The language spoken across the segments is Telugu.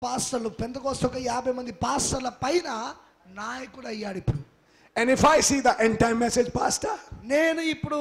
పాస్టర్లు పెంతెకోస్తు ఒక 50 మంది పాస్టర్ల పైన నాయకుడు అయ్యాడు ఇప్పుడు. And if I see the end time message pastor, నేను ఇప్పుడు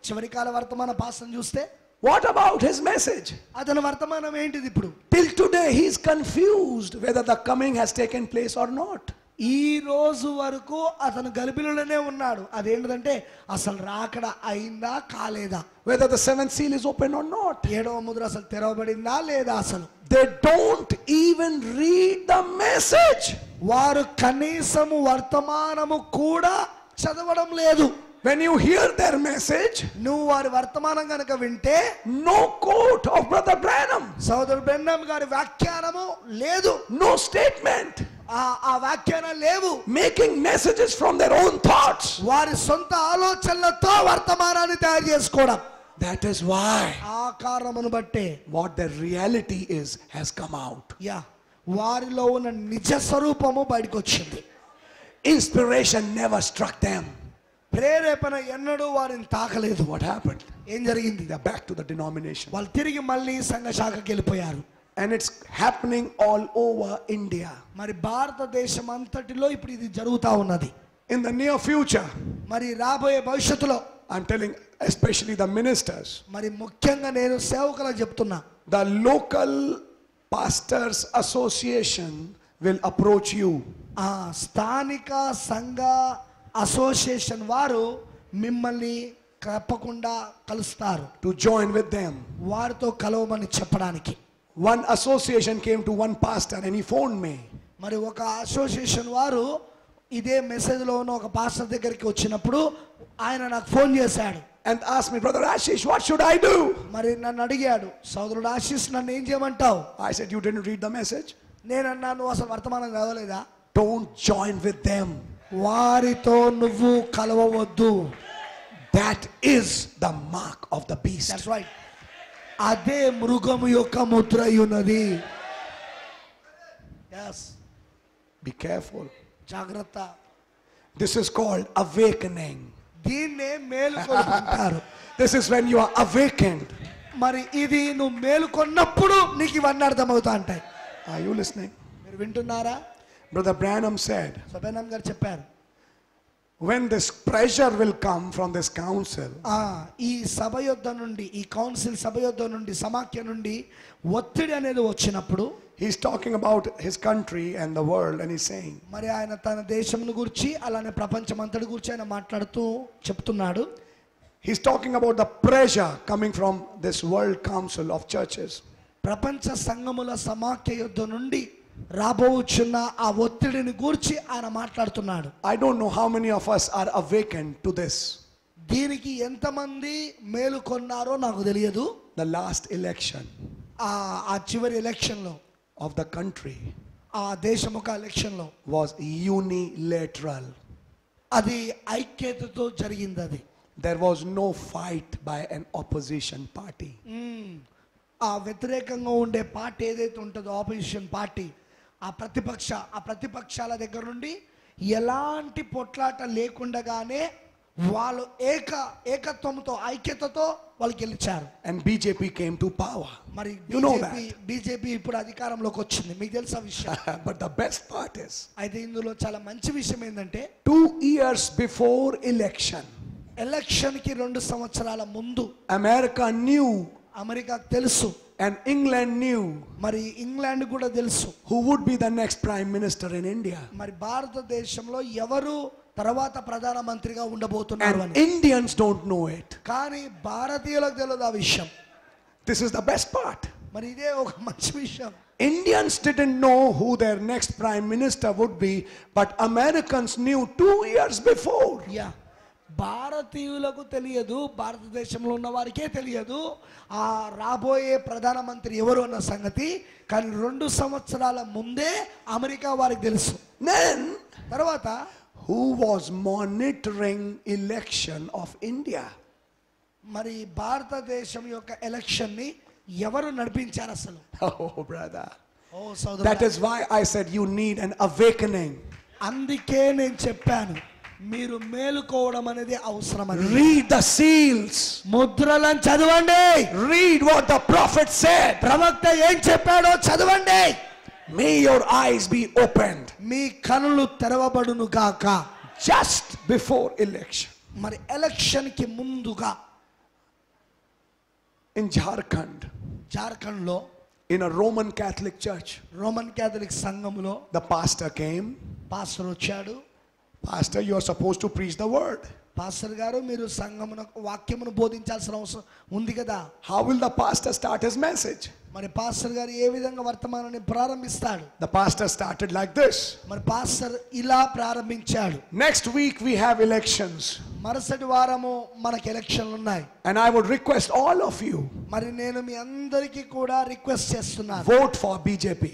చివరి కాల వర్తమాన పాస్టర్ని చూస్తే what about his message? అతని వర్తమానం ఏంటిది ఇప్పుడు? Till today he is confused whether the coming has taken place or not. ఈ రోజు వరకు అతను గలిబిలిలోనే ఉన్నాడు. అదేంటంటే అసలు రాకడ అయిందా కాలేదా, Whether the seventh seal is open or not. 7వ ముద్ర అసలు తెరవబడిందా లేదా అసలు. They don't even read the message. వారు కనీసము వర్తమానము కూడా చదవడం లేదు. When you hear their message, నువ్వు వారి వర్తమానం కనుక వింటే no quote of Brother Branham, సోదరుడు బ్రహ్నం గారి వ్యాఖ్యానము లేదు, no statement, ఆ వ్యాఖ్యానం లేవు. making messages from their own thoughts. వారి సొంత ఆలోచనలతో వర్తమానాన్ని తయారు చేసుకోవడం. That is why ఆ కారణమును బట్టే what their reality is has come out. వారిలో ఉన్న నిజ స్వరూపము బయటకు వచ్చింది. Inspiration never struck them. ప్రేరేపణ ఎన్నడూ వారిని తాకలేదు. What happened? ఏం జరిగింది? They are back to the denomination. వాళ్ళు తిరిగి మళ్ళీ సంఘ శాఖకి వెళ్ళిపోయారు. And it's happening all over India. మరి భారతదేశం అంతటిలో ఇప్పుడు ఇది జరుగుతా ఉన్నది. In the near future, మరి రాబోయే భవిష్యత్తులో I'm telling especially the ministers, మరి ముఖ్యంగా నేను సేవకులకు చెప్తున్నా, the local pastors association will approach you. స్థానిక సంఘ అసోసియేషన్ వారు మిమ్మల్ని తప్పకుండా కలుస్తారు. To join with them. వారితో కలవమని చెప్పడానికి. One association came to one pastor and he phoned me. మరి ఒక అసోసియేషన్ వారు ఇదే మెసేజ్ లో ఉన్న ఒక పాస్టర్ దగ్గరికి వచ్చినప్పుడు ఆయన నాకు ఫోన్ చేశాడు. And asked me, Brother Ashish, what should I do? మరి నన్ను అడిగాడు, సోదరుడు ఆశీష్ నన్ను ఏం చేయమంటావు? I said, you didn't read the message? నేను అన్నాను, నువ్వు అసలు వర్తమానం చదవలేదా? Don't join with them. వారితో నువ్వు కలవవద్దు. That is the mark of the beast. That's right. అదే మృగము యొక్క ముద్ర ఉన్నది. Yes. Be careful. జాగ్రత్త. This is called awakening. దీన్నే మేలుకొంటారు. This is when you are awakened. మరి ఇది నువ్వు మేలుకొన్నప్పుడు నీకు ఇవన్నీ అర్థమవుతా ఉంటాయి. Are you listening? మీరు వింటున్నారా? Brother Branham said, సబేనం గారు చెప్పారు, when this pressure will come from this council, ఈ సభ యొద్ద నుండి, ఈ కౌన్సిల్ సభ యొద్ద నుండి, సమాఖ్య నుండి ఒత్తిడి అనేది వచ్చినప్పుడు, he's talking about his country and the world, and he's saying, మరి ఆయన తన దేశమును గురించి అలానే ప్రపంచం అంతటి గురించి ఆయన మాట్లాడుతూ చెప్తున్నాడు. he's talking about the pressure coming from this world council of churches. ప్రపంచ సంఘముల సమాఖ్య యొద్ద నుండి రాబోచున్న ఆ ఒత్తిడిని గురించి ఆయన మాట్లాడుతున్నాడు. I don't know how many of us are awakened to this. దీనికి ఎంతమంది మేలుకొన్నారో నాకు తెలియదు. The last election ఆ చివరి ఎలక్షన్ లో of the country ఆ దేశం ఒక ఎలక్షన్ లో was unilateral. అది ఐక్యతతో జరిగింది. అది There was no fight by an opposition party. ఆ వ్యతిరేకంగా ఉండే పార్టీ ఏదైతే ఉంటుందో ఆపోజిషన్ పార్టీ, ఆ ప్రతిపక్షాల దగ్గర నుండి ఎలాంటి పొట్లాట లేకుండానే వాళ్ళు ఏకత్వంతో ఐక్యతతో వాళ్ళు గెలిచారు. And BJP came to power. మరి You know that. బీజేపీ ఇప్పుడు అధికారంలోకి వచ్చింది. మీకు తెలుసా విషయం? But the best part is, అయితే ఇందులో చాలా మంచి విషయం ఏంటంటే 2 years before election, ఎలక్షన్ కి 2 సంవత్సరాల ముందు America knew అమెరికాకు తెలుసు, and England knew మరి ఇంగ్లాండ్ కూడా తెలుసు who would be the next prime minister in India. మరి భారతదేశంలో ఎవరు తర్వాత ప్రధానమంత్రిగా ఉండబోతున్నారు And అని. Indians don't know it. కానీ భారతీయులకు తెలియదు ఆ విషయం. This is the best part. మరి ఇదే ఒక మంచి విషయం. Indians didn't know who their next prime minister would be, but Americans knew 2 years before. భారతీయులకు తెలియదు, భారతదేశంలో ఉన్న వారికే తెలియదు ఆ రాబోయే ప్రధానమంత్రి ఎవరు అన్న సంగతి. కానీ 2 సంవత్సరాల ముందే అమెరికా వారికి తెలుసు. Then తర్వాత who was monitoring election of India? మరి భారతదేశం యొక్క ఎలక్షన్ ని ఎవరు నడిపించారు అసలు? Oh brother. సోదరుడా, That is why I said you need an awakening. అందుకే నేను చెప్పాను, మీరు మేలుకోవడం అనేది అవసరం. Read the seals. ముద్రలను చదవండి. Read what the prophet said. ప్రవక్త ఏం చెప్పాడో చదవండి. May your eyes be opened మీ కనులు తెరవబడును గాక. just before election. మరి ఎలక్షన్ కి ముందుగా In Jharkhand, జార్ఖండ్ లో in a Roman Catholic church, Roman Catholic సంఘములో the pastor came. పాస్టర్ వచ్చాడు. Pastor, you are supposed to preach the word. Pastor గారు, మీరు సంఘమునకు వాక్యమును బోధించాల్సిన అవసరం ఉంది కదా. How will the pastor start his message? మరి పాస్టర్ గారు ఏ విధంగా వర్తమానాన్ని ప్రారంభిస్తాడు? The pastor started like this. మరి పాస్టర్ ఇలా ప్రారంభించాడు. Next week we have elections. మరుసటి వారము మనకి ఎలక్షన్లు ఉన్నాయి. And I would request all of you, మరి నేను మీ అందరికీ కూడా రిక్వెస్ట్ చేస్తున్నాను, vote for BJP.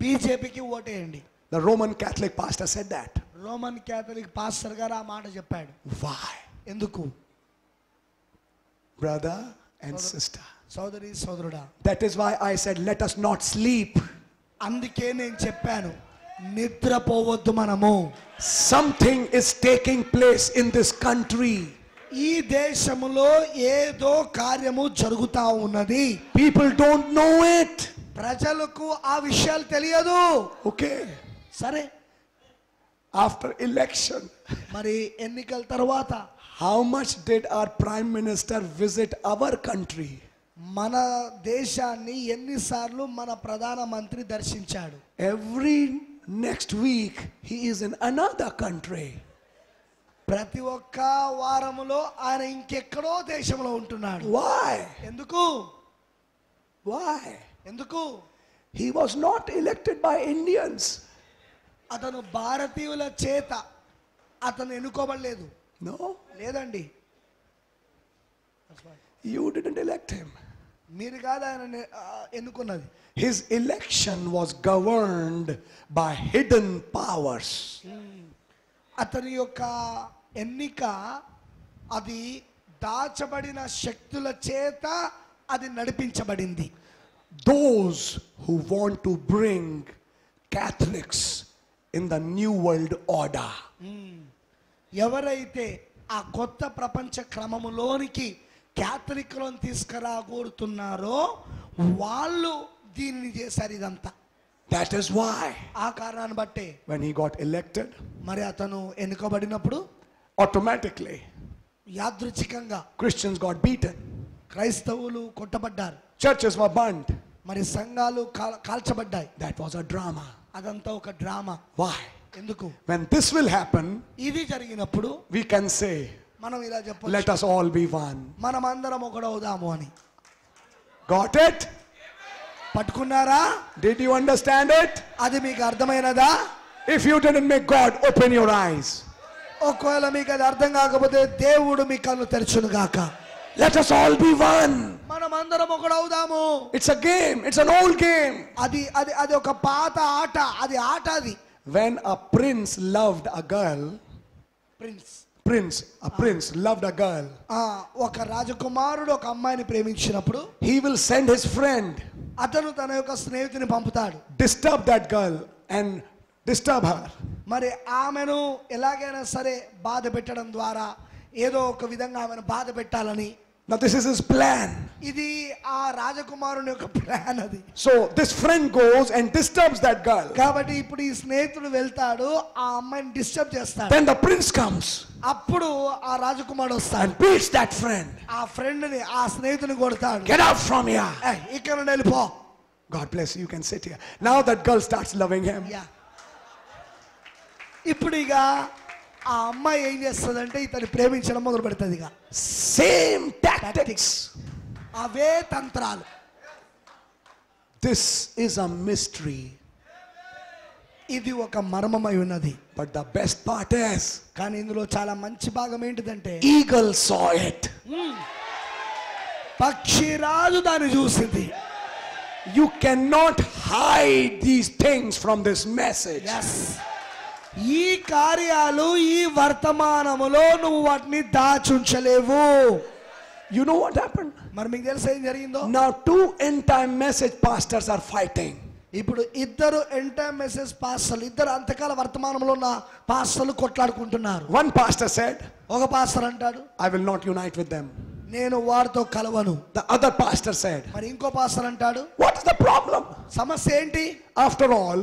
బీజేపీకి ఓటేయండి. The Roman Catholic pastor said that. Roman Catholic pastor గారు ఆ మాట చెప్పాడు. Why? ఎందుకు? Brother and sister. సోదరి సోదరుడా, That is why I said, let us not sleep. అందుకే నేను చెప్పాను, నిద్రపోవద్దు మనము. Something is taking place in this country. ఈ దేశములో ఏదో కార్యము జరుగుతా ఉన్నది. People don't know it. ప్రజలకు ఆ విషయాలు తెలియదు. Okay. సరే, After election, మరి ఎన్నికల తర్వాత how much did our Prime Minister visit our country? మన దేశాన్ని ఎన్నిసార్లు మన ప్రధానమంత్రి దర్శించాడు? Every next week he is in another country. ప్రతి ఒక్క వారములో ఆయన ఇంకెక్కడో దేశంలో ఉంటున్నాడు. Why? ఎందుకు? Why? ఎందుకు? He was not elected by Indians. అతను భారతీయుల చేత అతను ఎన్నుకోబడలేదు. No, లేదండి, you didn't elect him. మీరు కాదు ఆయన ఎన్నుకున్నది. His election was governed by hidden powers. అతని యొక్క ఎన్నిక అది దాచబడిన శక్తుల చేత అది నడిపించబడింది. Those who want to bring Catholics in the new world order. ఎవరైతే ఆ కొత్త ప్రపంచ క్రమములోనికి క్యాథలిక్లను తీసుకురాగోరుతున్నారో వాళ్ళు దీనిని చేశారు ఇదంతా. That is why ఆ కారణాన్ని బట్టే when he got elected, మరి అతను ఎన్నుకోబడినప్పుడు automatically యాదృచ్ఛికంగా Christians got beaten. క్రైస్తవులు కొట్టబడ్డారు. Churches were burned. మరి సంఘాలు కాల్చబడ్డాయి. That was a drama. అదంతా ఒక డ్రామా. Why? ఎందుకు? When this will happen, ఇది జరిగినప్పుడు we can say, మనం ఇలా let చెప్పొచ్చు, us all be one. మనం అందరం ఒకడవుదాము అని. Got it? పట్టుకున్నారా? Did you understand it? అది మీకు అర్థమైనదా? If you didn't, make God open your eyes. ఒకవేళ మీకు అది అర్థం కాకపోతే దేవుడు మీ కళ్ళు తెరచును గాక. Let us all be one. మనం అందరం ఒకడవుదాము. It's a game. It's an old game. అది అది అది ఒక పాత ఆట. అది ఆట. అది When a prince loved a girl, a prince loved a girl, ఒక రాజకుమారుడు ఒక అమ్మాయిని ప్రేమించినప్పుడు he will send his friend, అతను తన యొక్క స్నేహితుని పంపుతాడు, disturb that girl and disturb her. మరి ఆమెను ఎలాగైనా సరే బాధ పెట్టడం ద్వారా ఏదో ఒక విధంగా ఆమెను బాధ పెట్టాలని. Now this is his plan. ఇది ఆ రాజకుమారుని యొక్క ప్లాన్. అది So this friend goes and disturbs that girl. కాబట్టి ఇప్పుడు ఈ స్నేహితుడు వెళ్తాడు, ఆ అమ్మాయిని డిస్టర్బ్ చేస్తాడు. Then the prince comes అప్పుడు ఆ రాజకుమారుడు వస్తాడు, and beats that friend. ఆ ఫ్రెండ్ ని, ఆ స్నేహితుని కొడతాడు. Get out from here. ఇక్కడ నుండి వెళ్ళిపో. God bless you. You can sit here. Now that girl starts loving him. ఇప్పుడు ఇక ఆ అమ్మాయి ఏం చేస్తుందంటే ఇతన్ని ప్రేమించడం మొదలు పెడుతుంది. ఇక Same tactics. అవే తంత్రాలు. This is a mystery. ఇది ఒక మర్మమై ఉన్నది. But the best part is, కానీ ఇందులో చాలా మంచి భాగం ఏంటిదంటే, eagle saw it. పక్షిరాజు దాన్ని చూసింది. You cannot hide these things from this message. ఈ కార్యాలు ఈ వర్తమానములో నువ్వు వాటిని దాచుంచలేవు. You know what happened? మరి మీకు తెలుసు ఏం జరిగిందో? Now two end time message pastors are fighting. ఇప్పుడు ఇద్దరు ఎండ్ టైమ్ మెసేజ్ పాస్టర్లు, ఇద్దరు అంతకాల వర్తమానంలో ఉన్న పాస్టర్లు కొట్లాడుకుంటున్నారు. One pastor said, ఒక పాస్టర్ అంటాడు, I will not unite with them. నేను వారితో కలవను. The other pastor said, మరి ఇంకో పాస్టర్ అంటాడు, what is the problem? సమస్య ఏంటి? After all,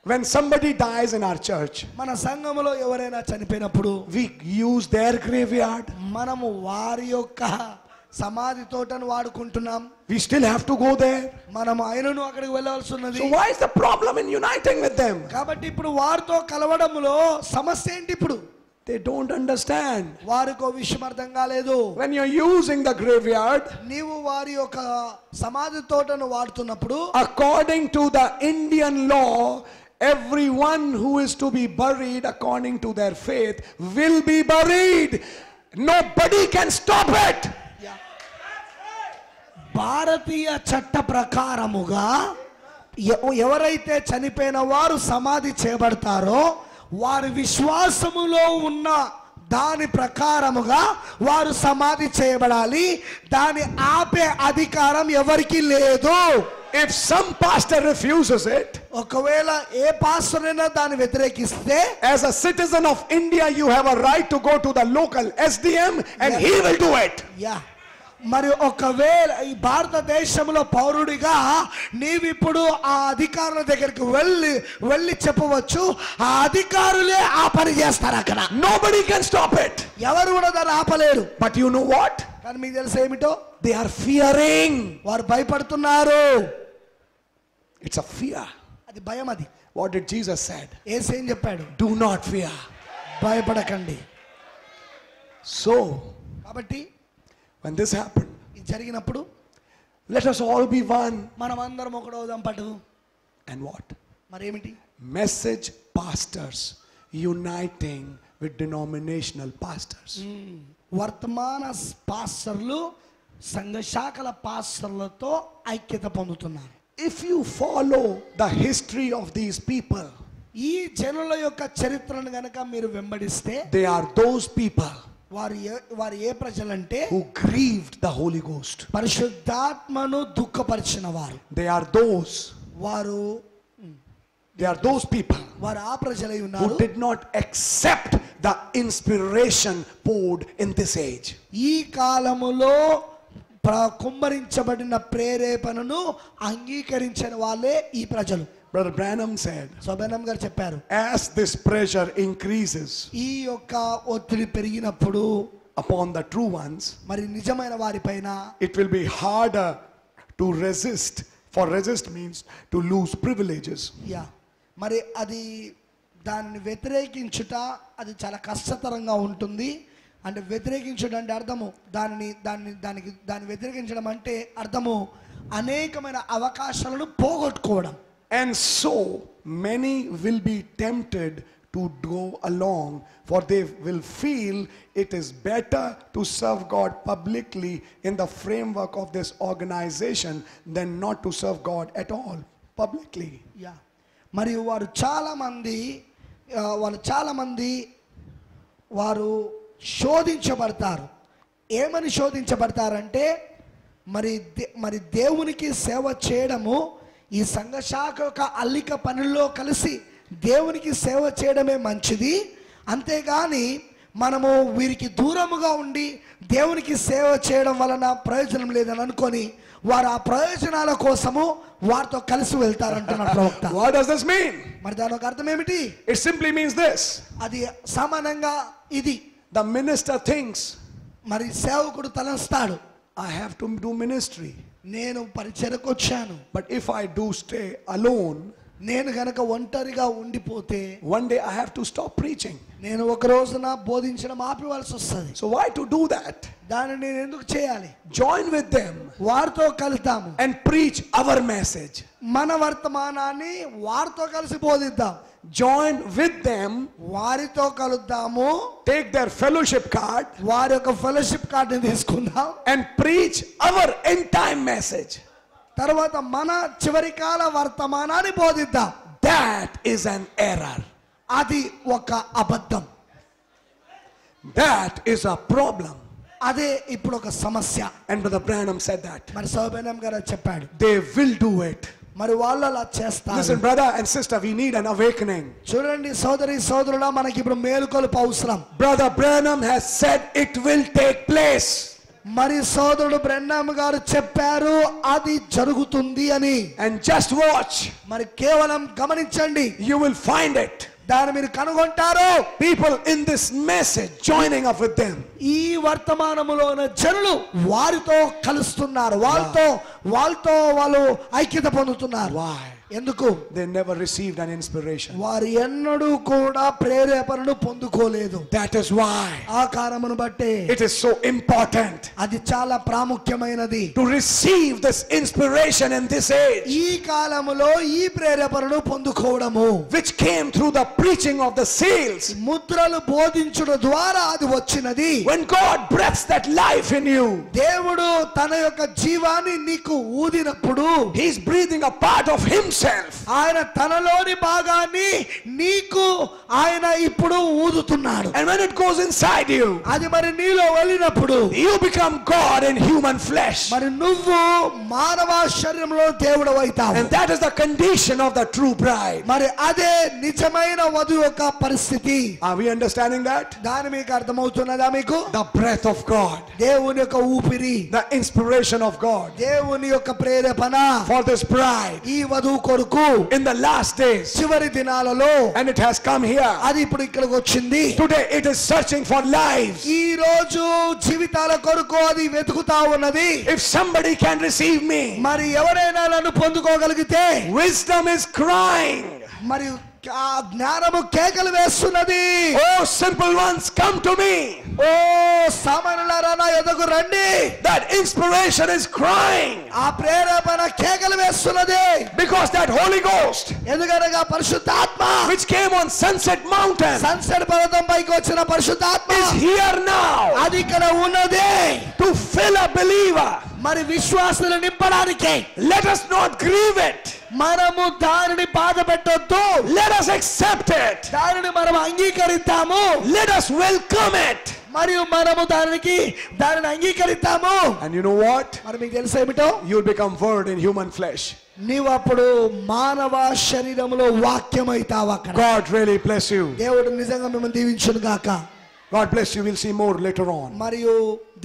when somebody dies in our church, మన సంఘములో ఎవరైనా చనిపోయినప్పుడు we use their graveyard. మనము వారి యొక్క సమాధి తోటను వాడుకుంటున్నాం. We still have to go there. మనము ఆయనను అక్కడికి వెళ్ళవలసి ఉన్నది. So why is the problem in uniting with them? కాబట్టి ఇప్పుడు వారితో కలవడంలో సమస్య ఏంటి? ఇప్పుడు They don't understand. వారికి విషయం అర్థం కాలేదు. When you're using the graveyard, నీవు వారి యొక్క సమాధి తోటను వాడుతున్నప్పుడు, according to the Indian law, everyone who is to be buried according to their faith will be buried. Nobody can stop it. భారతీయ చట్ట ప్రకారముగా ఎవరైతే చనిపోయిన వారు సమాధి చేయబడతారో వారి విశ్వాసములో ఉన్న దాని ప్రకారముగా వారు సమాధి చేయబడాలి. దాని ఆపే అధికారం ఎవరికి లేదు. If some pastor refuses it, ఒకవేళ ఏ పాస్టర్ అయినా దాన్ని వ్యతిరేకిస్తే, as a citizen of India you have a right to go to the local SDM and he will do it. మరి ఒకవేళ ఈ భారతదేశంలో పౌరుడిగా నీవిప్పుడు ఆ అధికారుల దగ్గరికి వెళ్ళి చెప్పవచ్చు. ఆ అధికారులే ఆ పని చేస్తారు అక్కడ. Nobody can stop it. ఎవరు కూడా దాన్ని ఆపలేరు. But you know what? కానీ మీకు తెలుసు ఏమిటో? They are fearing. వారు భయపడుతున్నారు. It's a fear. అది భయం. అది What did Jesus said? యేసు ఏం చెప్పాడు? Do not fear. భయపడకండి. So కాబట్టి when this happened, ఇది జరిగినప్పుడు let us all be one. మనం అందరం ఒకటవుదాం పటు. And what? మరేమిటి? Message pastors uniting with denominational pastors. వర్తమాన పాస్టర్లు సంఘ శాఖల పాస్టర్లతో ఐక్యత పొందుతున్నారు. If you follow the history of these people, ఈ జనుల యొక్క చరిత్రను గనక మీరు వెంబడిస్తే, they are those people వారు ఏ ప్రజలంటే who grieved the Holy Ghost. పరిశుద్ధాత్మను దుఃఖపరిచిన వారు. They are those people వారు ఆ ప్రజలై who ఉన్నారు. did not accept the inspiration poured in this age. ఈ కాలములో కుమ్మరించబడిన ప్రేరేపణను అంగీకరించిన వాళ్ళే ఈ ప్రజలు. Brother Branham said, సోబెనం గారు చెప్పారు, as this pressure increases ఈ యొక్క ఒత్తిడి పెరిగినప్పుడు upon the true ones, మరి నిజమైన వారిపైన it will be harder to resist. For resist means to lose privileges. మరి అది దాన్ని వ్యతిరేకించుట అది చాలా కష్టతరంగా ఉంటుంది. అంటే వ్యతిరేకించుట అంటే అర్థము దాన్ని వ్యతిరేకించడం అంటే అర్థము అనేకమైన అవకాశాలను పోగొట్టుకోవడం. And so many will be tempted to go along, for they will feel it is better to serve God publicly in the framework of this organization than not to serve God at all publicly. మరియు వారు చాలా మంది శోధించబడతారు. ఏమని శోధించబడతారంటే మరి దేవునికి సేవ చేయడము ఈ సంఘ శాఖ యొక్క అల్లిక పనుల్లో కలిసి దేవునికి సేవ చేయడమే మంచిది. అంతేగాని మనము వీరికి దూరముగా ఉండి దేవునికి సేవ చేయడం వలన ప్రయోజనం లేదని అనుకొని వారు ఆ ప్రయోజనాల కోసము వారితో కలిసి వెళ్తారంటున్నారు ప్రవక్త. What does this mean? మరి దాని ఒక అర్థం ఏమిటి? It simply means this. అది సామాన్యంగా ఇది. The minister thinks, మరి సేవకుడు తలంస్తాడు, I have to do ministry. నేను పరిచర్యకు వచ్చాను. But if I do stay alone, నేను గనక ఒంటరిగా ఉండిపోతే one day I have to stop preaching. నేను ఒక రోజున బోధించడం ఆపివలసి వస్తుంది. So why to do that? దాన్ని నేను ఎందుకు చేయాలి? Join with them. వారితో కలుద్దాము. And preach our message. మన వర్తమానాన్ని వారితో కలిసి బోధిద్దాం. Join with them. వారితో కలుద్దాము. Take their fellowship card. వారి యొక్క ఫెలోషిప్ కార్డుని తీసుకుందాం. And preach our end time message. తర్వాత మన చివరి కాల వర్తమానాన్ని బోధిద్దాం. That is an error. అది ఒక అబద్ధం. That is a problem. అదే ఇప్పుడు ఒక సమస్య. And Brother Branham said that. మరి సోబెనం గారు చెప్పాడు, they will do it. మరి వాళ్ళు అలా చేస్తారు. Listen, brother and sister, we need an awakening. చూడండి సోదరి సోదరుడా, మనకి ఇప్పుడు మేలుకొలుపు అవసరం. Brother Branham has said it will take place. మరి సోదరుడు బ్రెన్నామ్ గారు చెప్పారు అది జరుగుతుంది అని. And just watch. మరి కేవలం గమనించండి, You will find it. దాన్ని మీరు కనుగొంటారు. People in this message joining up with them. ఈ వర్తమానములోని జనులు వారితో కలుస్తున్నారు, వాళ్ళతో వాళ్ళు ఐక్యత పొందుతున్నారు. Why? ఎందుకు? They never received an inspiration. వారు ఎన్నడూ కూడా ప్రేరేపణను పొందుకోలేదు. That is why ఆ కారణమును బట్టి it is so important అది చాలా ప్రాముఖ్యమైనది. to receive this inspiration in this age, ఈ కాలములో ఈ ప్రేరేపణను పొందుకోవడము, which came through the preaching of the seals. ముద్రలు బోధించుట ద్వారా అది వచ్చినది. When God breathes that life in you, దేవుడు తన యొక్క జీవాన్ని నీకు ఊదినప్పుడు He's breathing a part of Himself. ఆయన తనలోని భాగాన్ని నీకు ఆయన ఇప్పుడు ఊదుతున్నాడు. And when it goes inside you, అది మరి నీలో వెళ్ళినప్పుడు you become God in human flesh. మరి నువ్వు మానవ శరీరంలో దేవుడు అవుతావు. And that is the condition of the true bride. మరి అదే నిజమైన వధువు యొక్క పరిస్థితి. Are we understanding that? దాని మీకు అర్థమవుతున్నదా? మీకు The breath of God, దేవుని యొక్క ఊపిరి, the inspiration of God దేవుని యొక్క ప్రేరేపణ for this bride ఈ వధువు కొరకు in the last days. చివరి దినాలలో And it has come here. అది ఇప్పుడు ఇక్కడికి వచ్చింది. Today it is searching for lives. ఈ రోజు జీవితాల కొరకు అది వెతుకుతా ఉన్నది. If somebody can receive me, మరి ఎవరైనా నన్ను పొందుకోగలిగితే, wisdom is crying. మరి ఆ జ్ఞానము కేకలు వేస్తున్నది. Oh, simple ones, come to me. ఓ సామాన్యులారా నా ఎదుగు రండి. That inspiration is crying. ఆ ప్రేరేపణ కేకలు వేస్తున్నది. Because that Holy Ghost, ఎందుకనగా పరిశుద్ధాత్మ which came on Sunset Mountain, sunset పర్వతం పైకి వచ్చిన పరిశుద్ధాత్మ is here now అది ఇక్కడ ఉన్నది. to fill a believer. మరి విశ్వాసులు నింపడానికి. Let us not grieve it. మనము దానిని బాధ పెట్టొద్దు. Let us accept it. దానిని మనం అంగీకరిద్దాము. Let us welcome it. మరియు మనము దానిని అంగీకరిద్దాము. And you know what? మరి మీకు తెలుసేమిటో? You will become word in human flesh. నీవు అప్పుడు మానవ శరీరములో వాక్యం అవుతావు అక్కడ. God really bless you. దేవుడు నిజంగా మిమ్మల్ని దీవించును గాక. God bless you. We'll see more later on. మరియు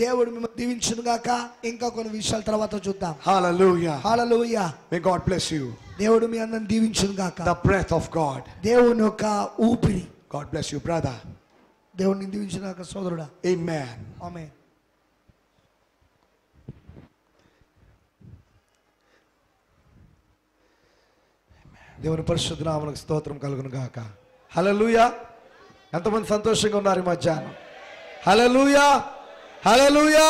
దేవుడు మిమ్మల్ని దీవించును గాక. ఇంకా కొన్ని విషయాల తర్వాత చూద్దాం. Hallelujah. Hallelujah. May God bless you. దేవుడు మీ అందరిని దీవించును గాక. The breath of God. దేవుని యొక్క ఊపిరి. God bless you, brother. దేవుడిని దీవించును గాక సోదరుడా. Amen. ఆమేన్. దేవుని పరిశుద్ధ నామమునకు స్తోత్రం కలుగును గాక. హల్లెలూయా. ఎంతమంది సంతోషంగా ఉన్నారు ఈ మధ్యాహ్నం? హల్లెలూయా, హల్లెలూయా,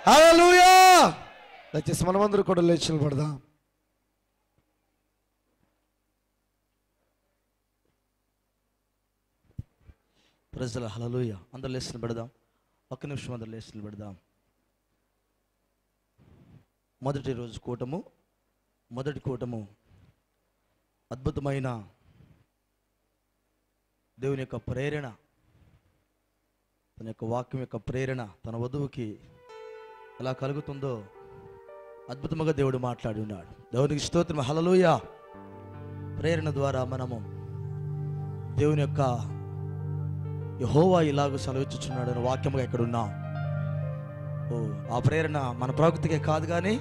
హల్లెలూయా. దయచేసి మనమందరూ కూడా లేచి నిలబడదాం. ప్రజల హల్లెలూయా. అందరు లేచి నిలబడదాం. ఒక్క నిమిషం అందరు లేచి నిలబడదాం. మొదటి రోజు కూటము, మొదటి కూటము అద్భుతమైన దేవుని యొక్క ప్రేరణ, తన యొక్క వాక్యం యొక్క ప్రేరణ తన వధువుకి ఎలా కలుగుతుందో అద్భుతంగా దేవుడు మాట్లాడి ఉన్నాడు. దేవునికి స్తోత్రం. హల్లెలూయా. ప్రేరణ ద్వారా మనము దేవుని యొక్క యెహోవా ఇలాగ సెలవిచ్చుచున్నాడు అనే వాక్యముగా ఇక్కడ ఉన్నాం. ఆ ప్రేరణ మన ప్రవక్తకే కాదు కానీ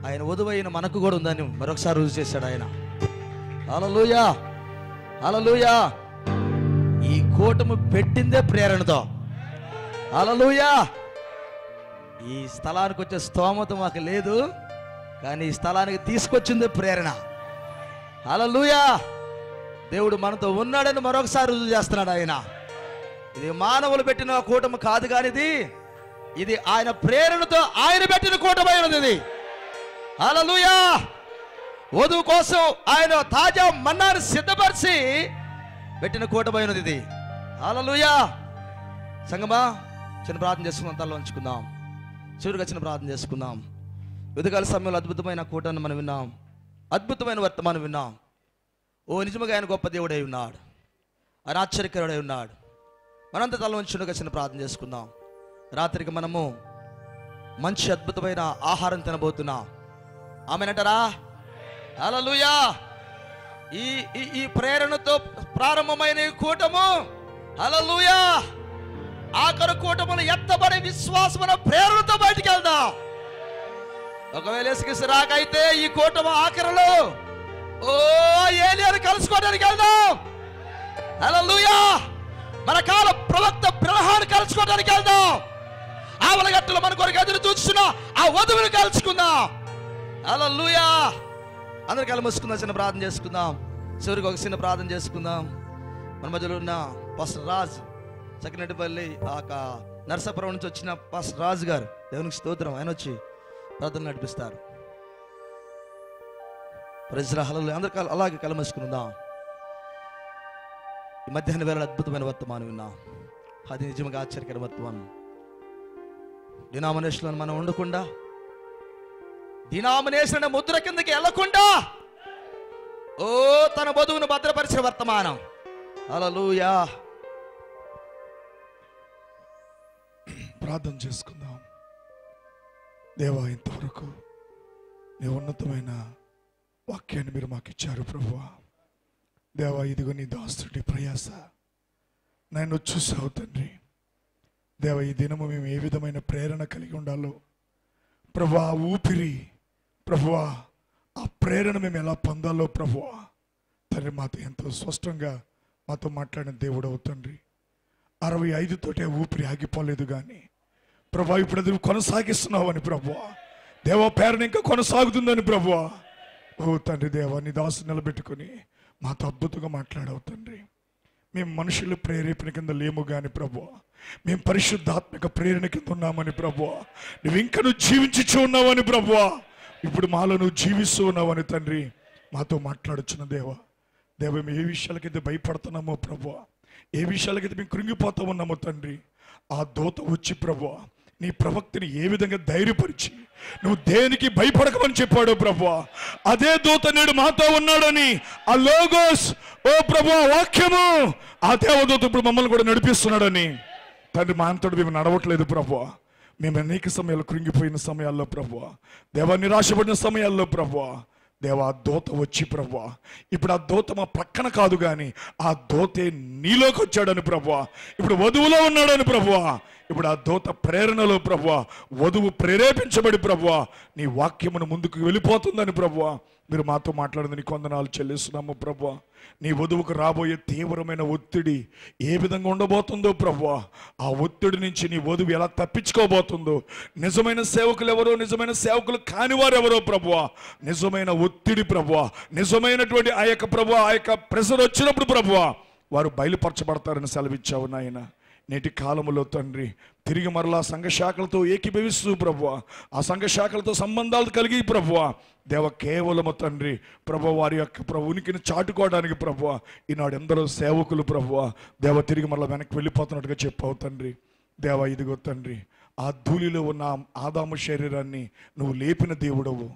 ఆయన వధువైన మనకు కూడా ఉందని మరొకసారి రుజువు చేశాడు ఆయన. హల్లెలూయా, హల్లెలూయా. ఈ కూటమి పెట్టిందే ప్రేరణతో. హల్లెలూయా. ఈ స్థలానికి వచ్చే స్తోమత మాకు లేదు, కానీ ఈ స్థలానికి తీసుకొచ్చిందే ప్రేరణ. హల్లెలూయా. దేవుడు మనతో ఉన్నాడని మరొకసారి రుజువు చేస్తున్నాడు ఆయన. ఇది మానవులు పెట్టిన కూటమి కాదు కానీ ఇది ఆయన ప్రేరణతో ఆయన పెట్టిన కూటమైనది ఇది. హల్లెలూయా. వధువు కోసం ఆయన తాజా మన్నాను సిద్ధపరిచి పెట్టిన కూటమైనది ఇది. హల్లెలూయా. సంగమా చిన్న ప్రార్థన చేసుకుందాం, తల వంచుకుందాం, చివరిగా చిన్న ప్రార్థన చేసుకుందాం. ఉదయకాల సమయంలో అద్భుతమైన కూటాన్ని మనం విన్నాం, అద్భుతమైన వర్తమానం విన్నాం. ఓ నిజముగా ఆయన గొప్ప దేవుడై ఉన్నాడు, ఆయన ఆశ్చర్యకరుడై ఉన్నాడు. మనంతా తల వంచుగా చిన్న ప్రార్థన చేసుకుందాం. రాత్రికి మనము మంచి అద్భుతమైన ఆహారం తినబోతున్నాం. ఆమెనంటారా? హల్లెలూయా. ఈ ఈ ప్రేరణతో ప్రారంభమైన ఈ కూటము, హల్లెలూయా, ఆఖరు కూటములు ఎత్తబడే విశ్వాసమైన ప్రేరణతో బయటికి వెళ్దాం. ఒకవేళ యేసుక్రీస్తు రాకైతే ఈ కూటము ఆఖరులో ఏలియాను కలుసుకోవడానికి వెళ్దాం. హల్లెలూయా. మన కాల ప్రవక్త బ్రహ్మాను కలుసుకోవడానికి వెళ్దాం. ఆవలగట్టులో మన కొరకు ఎదురు చూస్తున్న ఆ వధువుని కలుసుకుందాం. హల్లెలూయా. అందరు కళ్ళు మూసుకుందాం, చిన్న ప్రార్థన చేసుకుందాం. చివరికి ఒక చిన్న ప్రార్థన చేసుకుందాం. మన మధ్యలో ఉన్న పాస్టర్ రాజ్, సకినటిపల్లి నరసాపురం నుంచి వచ్చిన పాస్టర్ రాజు గారు, దేవునికి స్తోత్రం, ఆయన వచ్చి ప్రార్థన నడిపిస్తారు. హల్లెలూయా. అందరు అలాగే కళ్ళు మూసుకుందాం. ఈ మధ్యాహ్న వేళ అద్భుతమైన వర్తమానం విన్నాం. అది నిజంగా ఆశ్చర్యకర వర్తమానం. డినామినేషన్ మనం ఉండకుండా, డినామినేషన్ ముద్ర కిందకి వెళ్లకుండా తన వధువును భద్రపరిచిన వర్తమానం. హల్లెలూయా. ప్రార్థన చేసుకుందాం. దేవా, ఇంతవరకు నీ ఉన్నతమైన వాక్యాన్ని మీరు మాకు ఇచ్చారు ప్రభువా. దేవా, ఇదిగో నీ దాసుడి ప్రయాస నన్ను చూసావు తండ్రి. దేవ, ఈ దినము మేము ఏ విధమైన ప్రేరణ కలిగి ఉండాలో ప్రభువా, ఊపిరి ప్రభువా, ఆ ప్రేరణ మేము ఎలా పొందాలో ప్రభువా తండ్రి మాతో ఎంతో స్పష్టంగా మాతో మాట్లాడిన దేవుడవు తండ్రి. 65 తోటే ఊపిరి ఆగిపోలేదు కానీ ప్రభువా, ఇప్పుడు అది కొనసాగిస్తున్నావు అని ప్రభువా. దేవా, ప్రేరణ ఇంకా కొనసాగుతుందని ప్రభువా. ఓ తండ్రి దేవా, నీ దాసు నిలబెట్టుకొని మాతో అద్భుతంగా మాట్లాడవు తండ్రి. మేము మనుషుల ప్రేరేపణ కింద లేము కానీ ప్రభువా, మేము పరిశుద్ధాత్మక ప్రేరణ కింద ఉన్నామని ప్రభువా. నువ్వు ఇంకా జీవించుచూ ఉన్నావని ప్రభువా. ఇప్పుడు మాలో నువ్వు జీవిస్తూ ఉన్నావని తండ్రి మాతో మాట్లాడుచున్న దేవా. దేవ, మేము ఏ విషయాలకైతే భయపడుతున్నామో ప్రభువా, ఏ విషయాలకైతే మేము కృంగిపోతా ఉన్నామో తండ్రి, ఆ దూత వచ్చి ప్రభువా నీ ప్రవక్తని ఏ విధంగా ధైర్యపరిచి నువ్వు దేనికి భయపడకమని చెప్పాడు ప్రభువా, అదే దూత నేడు మాతో ఉన్నాడని ఆ లోగోస్, ఓ ప్రభువా వాక్యము, ఆ దేవదూత ఇప్పుడు మమ్మల్ని కూడా నడిపిస్తున్నాడని తండ్రి. మా అంతటి మేము నడవట్లేదు ప్రభువా. మేము అనేక సమయాలు కృంగిపోయిన సమయాల్లో ప్రభువా, దేవా నిరాశపడిన సమయాల్లో ప్రభువా, దేవా దూత వచ్చి ప్రభువా, ఇప్పుడు ఆ దూత మా ప్రక్కన కాదు కానీ ఆ దూతే నీలోకి వచ్చాడని ప్రభువా, ఇప్పుడు వధువులో ఉన్నాడని ప్రభువా, ఇప్పుడు ఆ దూత ప్రేరణలో ప్రభువా, వధువు ప్రేరేపించబడి ప్రభువా నీ వాక్యమును ముందుకు వెళ్ళిపోతుందని ప్రభువా మీరు మాతో మాట్లాడింది నీకు వందనాలు చెల్లిస్తున్నాము ప్రభువా. నీ వధువుకు రాబోయే తీవ్రమైన ఒత్తిడి ఏ విధంగా ఉండబోతుందో ప్రభువా, ఆ ఒత్తిడి నుంచి నీ వధువు ఎలా తప్పించుకోబోతుందో, నిజమైన సేవకులు ఎవరో, నిజమైన సేవకులు కాని వారు ఎవరో ప్రభువా, నిజమైన ఒత్తిడి ప్రభువా, నిజమైనటువంటి ఆ యొక్క ప్రభువా, ఆ యొక్క ప్రెషర్ వచ్చినప్పుడు ప్రభువా వారు బయలుపరచబడతారని సెలవిచ్చావు నాయన. నేటి కాలములో తండ్రి తిరిగి మరలా సంఘ శాఖలతో ఏకీభవిస్తూ ప్రభువా, ఆ సంఘ శాఖలతో సంబంధాలు కలిగి ప్రభువా దేవ, కేవలము తండ్రి ప్రభు వారి యొక్క ఉనికిని చాటుకోవడానికి ప్రభువా ఈనాడు ఎందరో సేవకులు ప్రభువా దేవ తిరిగి మరలా వెనక్కి వెళ్ళిపోతున్నట్టుగా చెప్పావు తండ్రి. దేవ, ఇదిగో తండ్రి ఆ ధూళిలో ఉన్న ఆదాము శరీరాన్ని నువ్వు లేపిన దేవుడవు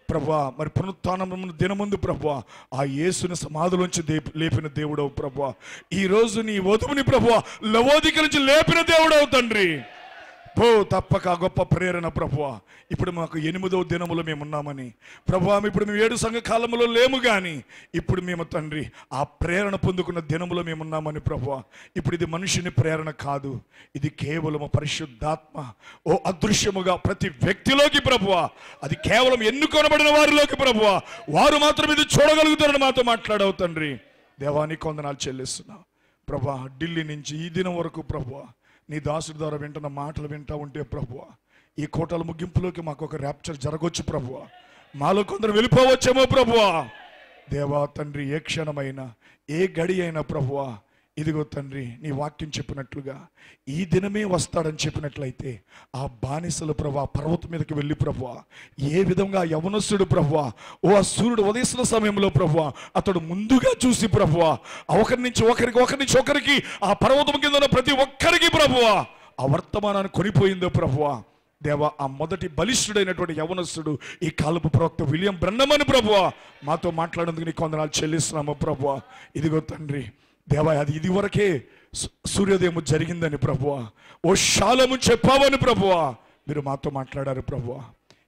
ప్రభువా. మరి పునరుత్థానం దినముందు ప్రభువా ఆ యేసుని సమాధిలోంచి లేపిన దేవుడవు ప్రభువా. ఈరోజు నీ వధువుని ప్రభువా లవోదిక నుంచి లేపిన దేవుడవు తండ్రి. తప్పక గొప్ప ప్రేరణ ప్రభువా. ఇప్పుడు మాకు 8వ దినములో మేము ఉన్నామని ప్రభువా, ఇప్పుడు మేము 7 సంఘ కాలంలో లేము కానీ ఇప్పుడు మేము తండ్రి ఆ ప్రేరణ పొందుకున్న దినములో మేము ఉన్నామని ప్రభువా. ఇప్పుడు ఇది మనుషుని ప్రేరణ కాదు, ఇది కేవలము పరిశుద్ధాత్మ ఓ అదృశ్యముగా ప్రతి వ్యక్తిలోకి ప్రభువా, అది కేవలం ఎన్నుకొనబడిన వారిలోకి ప్రభువా, వారు మాత్రం ఇది చూడగలుగుతారని మాతో మాట్లాడవు తండ్రి. దేవానికి వందనాలు చెల్లిస్తున్నా ప్రభువా. ఢిల్లీ నుంచి ఈ దినం వరకు ప్రభువా నీ దాసుడి ద్వారా వింటున్న మాటలు వింటూ ఉంటే ప్రభువా, ఈ కోటల ముగింపులోకి మాకు ఒక ర్యాప్చర్ జరగవచ్చు ప్రభువా, మాలో కొందరు వెళ్ళిపోవచ్చేమో ప్రభువా. దేవా తండ్రి, ఏ క్షణమైనా ఏ గడి అయినా ప్రభువా ఇదిగో తండ్రి నీ వాక్యం చెప్పినట్లుగా ఈ దినమే వస్తాడని చెప్పినట్లయితే ఆ బానిసలు ప్రభువా పర్వతం మీదకి వెళ్ళి ప్రభువా ఏ విధంగా యవనస్తుడు ప్రభువా ఓ ఆ సూర్యుడు ఉదయిస్తున్న సమయంలో ప్రభువా అతడు ముందుగా చూసి ప్రభువా ఒకరి నుంచి ఒకరికి ఆ పర్వతం కింద ఉన్న ప్రతి ఒక్కరికి ప్రభువా ఆ వర్తమానాన్ని కొనిపోయిందో ప్రభువా. దేవా, ఆ మొదటి బలిష్ఠుడైనటువంటి యవనస్తుడు ఈ కాలపు ప్రవక్త విలియం బ్రన్నమ్ అని ప్రభువా మాతో మాట్లాడేందుకు నీకు వందనాలు చెల్లిస్తున్నాము ప్రభువా. ఇదిగో తండ్రి దేవా, అది ఇది వరకే సూర్యోదయం జరిగిందని ప్రభువా, ఓ షాలోము చెప్పావని ప్రభువా మీరు మాతో మాట్లాడారు ప్రభువా.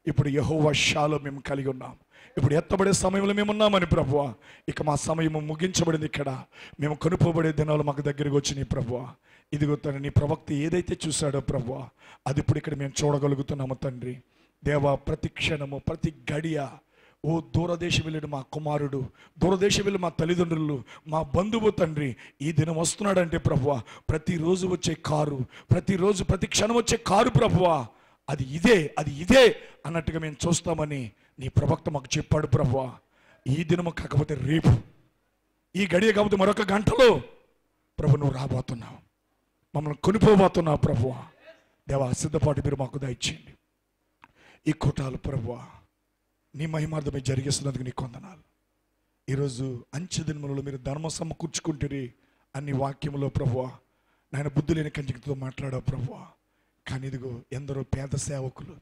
ఇప్పుడు యెహోవా షాలోము మేము కలిగి ఉన్నాం. ఇప్పుడు ఎత్తబడే సమయంలో మేము ఉన్నామని ప్రభువా. ఇక మా సమయం ముగించబడింది. ఇక్కడ మేము కొనుక్కోబడే దినాలు మాకు దగ్గరికి వచ్చినాయి ప్రభువా. ఇదిగో తండ్రి, నీ ప్రవక్త ఏదైతే చూశాడో ప్రభువా, అది ఇప్పుడు ఇక్కడ మేము చూడగలుగుతున్నాము తండ్రి. దేవా, ప్రతి క్షణము ప్రతి గడియ, ఓ దూరదేశం వెళ్ళిన మా కుమారుడు, దూరదేశం వెళ్ళి మా తల్లిదండ్రులు, మా బంధువు తండ్రి ఈ దినం వస్తున్నాడంటే ప్రభువా, ప్రతిరోజు వచ్చే కారు, ప్రతిరోజు ప్రతి క్షణం వచ్చే కారు ప్రభువా, అది ఇదే అన్నట్టుగా మేము చూస్తామని నీ ప్రవక్త మాకు చెప్పాడు ప్రభువా. ఈ దినము కాకపోతే రేపు, ఈ గడియ కాకపోతే మరొక గంటలో ప్రభు నువ్వు రాబోతున్నావు, మమ్మల్ని కొనిపోబోతున్నావు ప్రభువా. దేవా, సిద్ధపాటు మీరు మాకు దయచేయండి. ఈ కూటాలు ప్రభువా నీ మహిమార్థమై జరిగిస్తున్నందుకు నీ కొందనాలు. ఈరోజు అంచె దినములలో మీరు ధర్మ సమకూర్చుకుంటురి అన్ని వాక్యములో ప్రభువా నాయన బుద్ధి లేని కంటితో మాట్లాడావు ప్రభువా. కానీ ఇదిగో ఎందరో పేద సేవకులు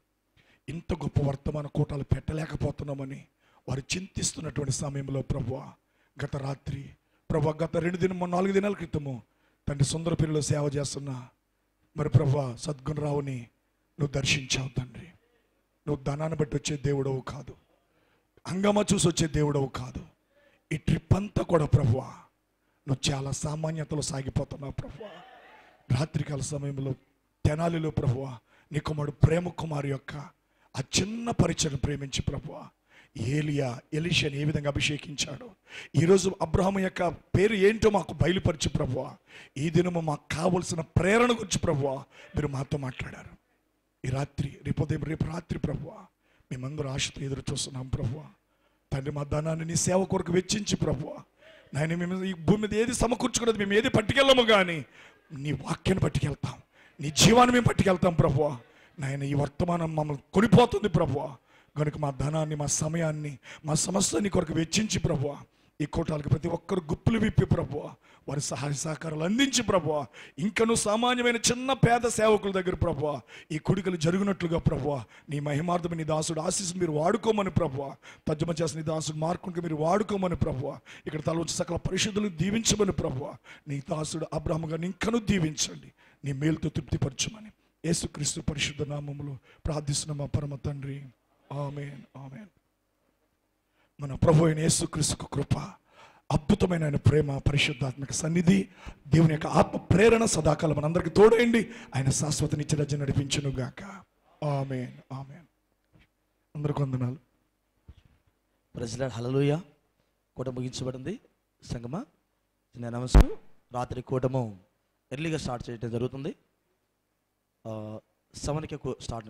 ఇంత గొప్ప వర్తమాన కూటాలు పెట్టలేకపోతున్నామని వారు చింతిస్తున్నటువంటి సమయంలో ప్రభువా, గత రాత్రి ప్రభువా, గత 4 దినాల క్రితము తండ్రి సుందరపల్లిలో సేవ చేస్తున్నా మరి ప్రభువా సద్గుణరావుని నువ్వు దర్శించావు తండ్రి. నువ్వు ధనాన్ని బట్టి వచ్చే దేవుడవు కాదు, హంగామా చూసి వచ్చే దేవుడవు కాదు. ఈ ట్రిప్ అంతా కూడా ప్రభువా నువ్వు చాలా సామాన్యతలో సాగిపోతున్నావు ప్రభువా. రాత్రికాల సమయంలో తెనాలిలో ప్రభువా నీ కుమారుడు ప్రేమ కుమారు యొక్క ఆ చిన్న పరిచయం ప్రేమించి ప్రభువా ఎలీషాని ఏ విధంగా అభిషేకించాడు, ఈరోజు అబ్రహాము యొక్క పేరు ఏంటో మాకు బయలుపరిచి ప్రభువా, ఈ దినము మాకు కావలసిన ప్రేరణ గురించి ప్రభువా మీరు మాతో మాట్లాడారు. ఈ రాత్రి రేపు రాత్రి ప్రభువా మేమందరూ ఆశతో ఎదురు చూస్తున్నాం ప్రభువా. తండ్రి, మా ధనాన్ని నీ సేవ కొరకు వెచ్చించి ప్రభువా నాయన, మేము ఈ భూమి మీద ఏది సమకూర్చుకున్నది మేము ఏది పట్టుకెళ్ళము, కానీ నీ వాక్యాన్ని పట్టుకెళ్తాం, నీ జీవాన్ని మేము పట్టుకెళ్తాం ప్రభువా. నాయన, ఈ వర్తమానం మమ్మల్ని కొనిపోతుంది ప్రభువా. కనుక మా ధనాన్ని, మా సమయాన్ని, మా సమస్యని కొరకు వెచ్చించి ప్రభువా ఈ కూటాలకు ప్రతి ఒక్కరు గుప్పులు విప్పి ప్రభువా వారి సహాయ సహకారాలు అందించి ప్రభువా ఇంకను సామాన్యమైన చిన్న పేద సేవకుల దగ్గర ప్రభువా ఈ కుడికలు జరుగునట్లుగా ప్రభువా నీ మహిమార్థమైన నీ దాసుడు ఆశీస్సు మీరు వాడుకోమని ప్రభువా, తర్జుమా చేసిన నీ దాసుడు మార్కునికి మీరు వాడుకోమని ప్రభువా, ఇక్కడ తలవంచి సకల పరిశుద్ధులను దీవించమని ప్రభువా, నీ దాసుడు అబ్రహాము గారిని ఇంకను దీవించండి, నీ మేలుతో తృప్తిపరచమని యేసుక్రీస్తు పరిశుద్ధ నామములో ప్రార్థిస్తున్న మా పరమ తండ్రి, ఆమేన్ ఆమేన్. మన ప్రభు అయిన యేసుక్రీస్తు కృప, అద్భుతమైన ఆయన ప్రేమ, పరిశుద్ధాత్మక సన్నిధి, దేవుని యొక్క ఆత్మ ప్రేరణ సదాకాలం మనందరికీ తోడైండి. ఆయన శాశ్వత నిత్యరాజ్యం నడిపించును గాక. ఆమేన్ ఆమేన్. అందరికీ వందనాలు. ప్రజల హల్లెలూయా. కూట ముగించబడింది. సంగమా చిన్న నమస్కారం. రాత్రి కూటము ఎర్లీగా స్టార్ట్ చేయడం జరుగుతుంది. 7కి స్టార్ట్